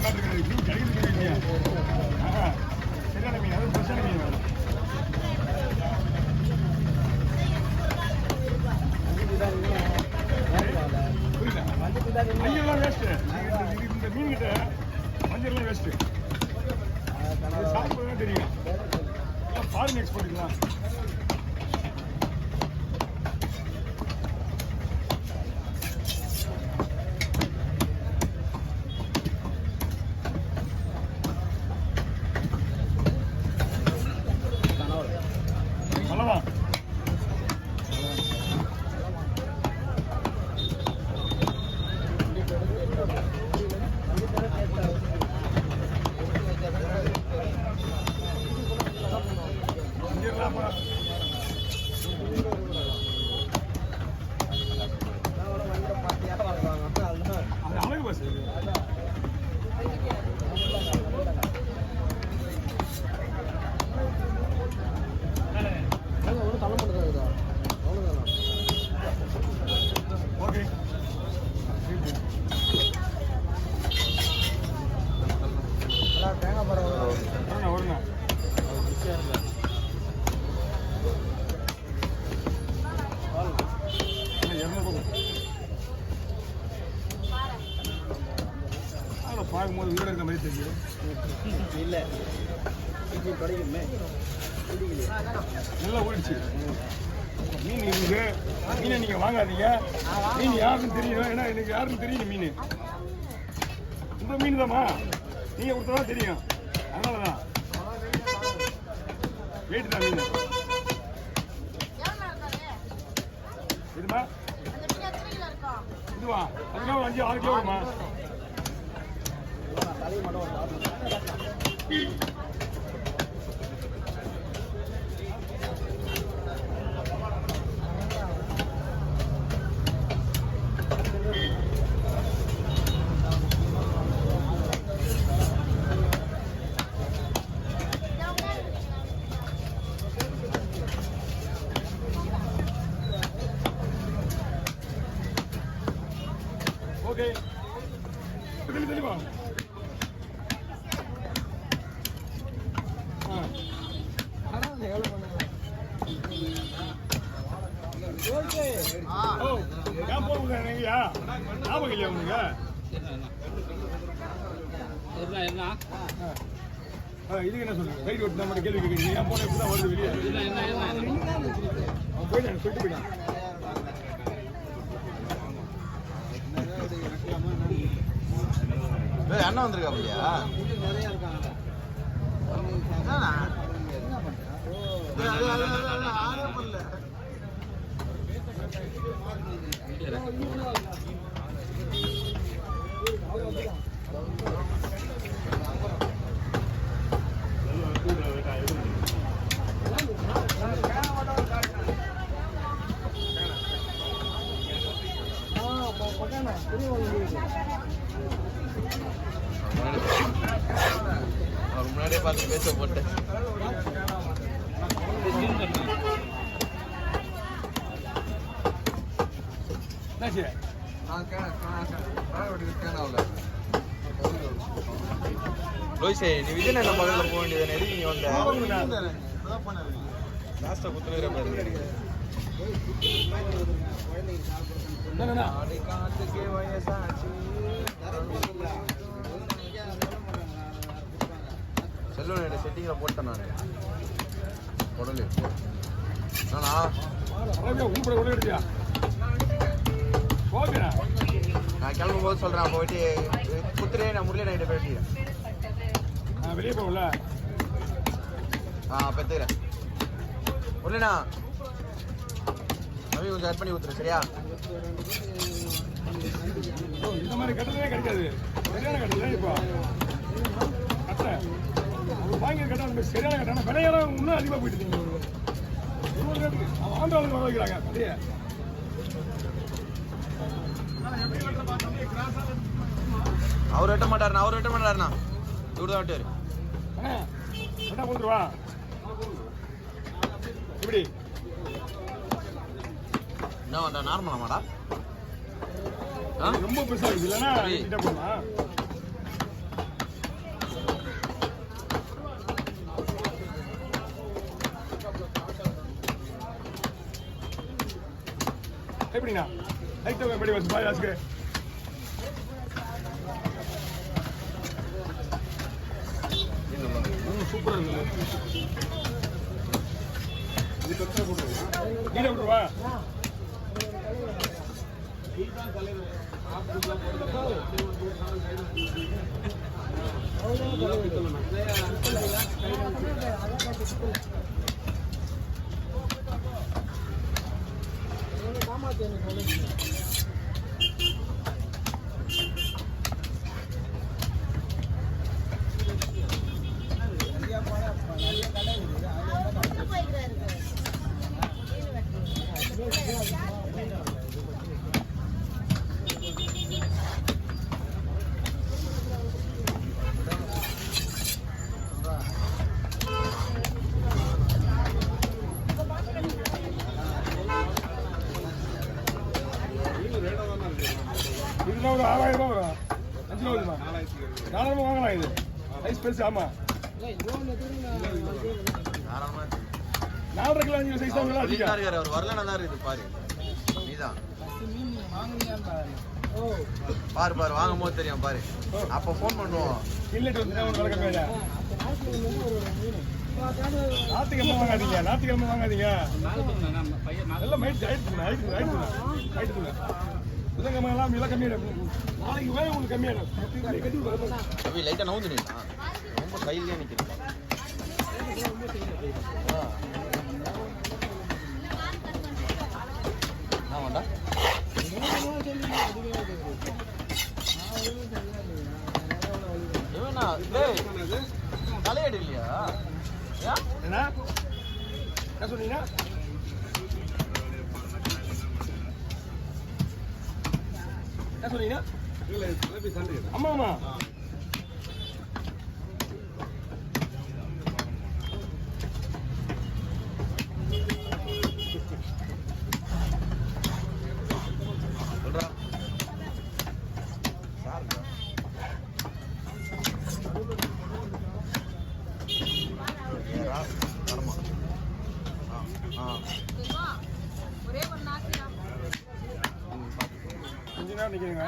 மீன் கிடைக்கிறது இல்லையா? சரியான மீன், அது ஃப்ரெஷ்ஷான மீன் வேணும். புரியல, மஞ்சள்லாம் வேஸ்ட்டு. இந்த மீன் கிட்ட மஞ்சள்லாம் வேஸ்ட்டு. சாப்பிட்றதுலாம் தெரியும். ஃபாரின் எக்ஸ்போர்ட்டுக்கலாம். நல்லவா அழகு பஸ் ஓகே. தேங்காய் பரவாயில்ல வருங்க. பார்க்கும்போது வீடு இருக்க மாதிரி தெரியும். இல்லை கிடைக்குமே நல்லா ஓடிச்சு. மீன் இருக்குது. மீனை நீங்கள் வாங்காதீங்க. மீன் யாருன்னு தெரியும். ஏன்னா எனக்கு யாருன்னு தெரியும். மீன் இந்த மீன் தான்மா நீங்கள் கொடுத்தா தெரியும். அதனால தான் வெயிட் தான் மீன் இதுமா. இதுவா அதுக்காக ஒரு 5-6 கிலோ வருமா? ஓகே தெளிவா போங்கய்யா. ஞாபகம் இல்லையா உங்களுக்கு? இதுக்கு என்ன சொல்லுங்க? ரைட் ஓட்டு நம்ம கேள்வி கேட்குறீங்க. ஏன் போன இப்படிதான் வருது வெளியே? போயிட்டாங்க சொல்லிட்டு போயிட்டான். அண்ணா வந்திருக்கா இல்லையா? முன்னாடியே பார்த்து பேச போட்டேன். லோய்ஸே நீ விஜயநகரம் பக்கத்தில் போக வேண்டியது எதுக்கு நீ வந்த? லாஸ்ட்டாக குத்துனுற பாரு. செல்வனோட செட்டிங்கில் போட்டேன் நான் உடலு. நான் கிளம்பும் போது சொல்றேன். அப்போ போயிட்டு குத்துறே நான் முரளி நைட்டு போயிட்டு வெளியே போகல. பெத்துக்கிறேன் முரளிண்ணா. நவி கொஞ்சம் ஆட் பண்ணி ஊத்துரு சரியா? இந்த மாதிரி கட்டணமே கிடைக்காது. சரியான கட்டணம் இப்போ கட்ட வாங்கி கட்டணம் சரியான கட்டணம். விலையெல்லாம் இன்னும் அதிகமாக போயிட்டு இருக்கீங்க. ஆந்திராவுக்கு வர வைக்கிறாங்க அப்படியே. அவர் வெட்ட மாட்டாருண்ணா. அவர் வெட்ட மாட்டாருண்ணா. இவரு தான் வெட்டாரு. என்ன கொடுத்துருவா இப்படி என்ன நார்மலாமாடா? ரொம்ப பெருசா இருக்குது இல்லைன்னா போடலாம். எப்படிண்ணா லைட்டாக படி வச்சு பாய் ராசுக்கு சூப்பராக இருக்குது இது கத்தனை போட்டுருவா கீழே விட்டுருவா இதுல ஒரு 6000 ரூபாய் வரும் 5 ரூபா 4000 வாங்கலாம் இது சைஸ் பெருசு ஆமா 4.5 கிலோ 5 சைஸ் தான் அதிகம் அவர் வரலன்னா தான் இருக்குது பாரு நீதான் பாரு பாரு வாங்கும் போது தெரியும் பாரு அப்ப ஃபோன் பண்ணுவோம் இல்லட்டு வந்து ஒரு விலை கம்மியா நாத்துக்கிழமை வாங்காதீங்க நாத்துக்கிழமை வாங்காதீங்க எல்லாம் மைட் ஆயிடுச்சுங்க புதன்கிழமை எல்லாம் விலை கம்மியாயிடும் நாளைக்கு வேலை உங்களுக்கு கம்மியாயிடும் அப்படி லைட்டா நவுந்து நின்னா ரொம்ப கையிலே நிக்கிறேன் ஆமாண்டா இவனா டேய் தலையடி இல்லையா என்ன என்ன சொன்னீங்க என்ன சொன்னீங்க ஆமா ஆமா சொல்றா கொஞ்ச நேரம் நிற்கிறீங்க